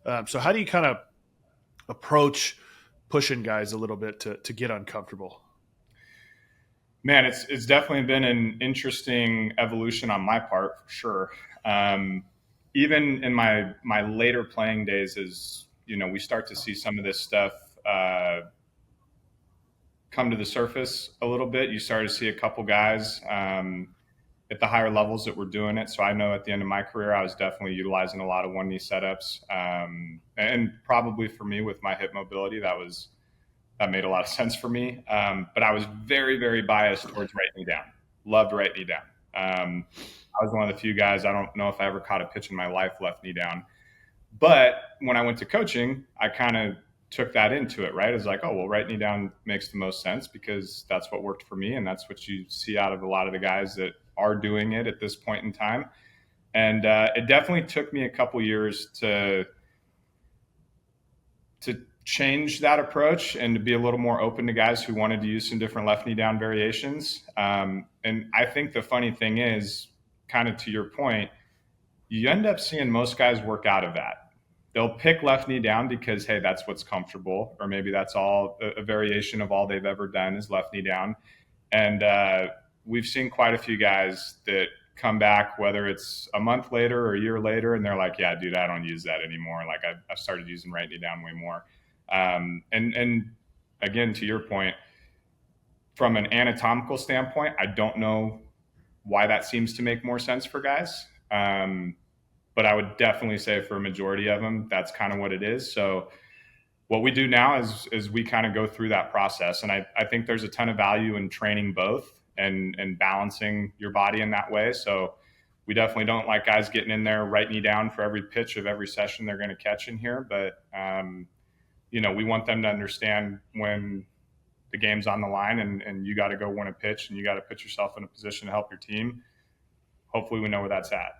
So how do you kind of approach pushing guys a little bit to get uncomfortable? Man, it's definitely been an interesting evolution on my part for sure. Um, Even in my later playing days, as you know, we start to see some of this stuff come to the surface a little bit. You start to see a couple guys at the higher levels that were doing it. So I know at the end of my career, I was definitely utilizing a lot of one knee setups, and probably for me with my hip mobility, that made a lot of sense for me. But I was very, very biased towards right knee down. Loved right knee down. I was one of the few guys. I don't know if I ever caught a pitch in my life left knee down. But when I went to coaching, I kind of took that into it, right? It's like, oh, well, right knee down makes the most sense because that's what worked for me. And that's what you see out of a lot of the guys that are doing it at this point in time. And it definitely took me a couple years to change that approach and to be a little more open to guys who wanted to use some different left knee down variations. And I think the funny thing is, kind of to your point, you end up seeing most guys work out of that. They'll pick left knee down because, hey, that's what's comfortable, or maybe that's all a variation of all they've ever done is left knee down. And we've seen quite a few guys that come back, whether it's a month later or a year later, and they're like, yeah, dude, I don't use that anymore. Like I've started using right knee down way more. And again, to your point, from an anatomical standpoint, I don't know why that seems to make more sense for guys. But I would definitely say for a majority of them, that's kind of what it is. So what we do now is we kind of go through that process. And I think there's a ton of value in training both and balancing your body in that way. So we definitely don't like guys getting in there, right knee down for every pitch of every session they're going to catch in here. But, we want them to understand when the game's on the line and you got to go win a pitch and you got to put yourself in a position to help your team. Hopefully we know where that's at.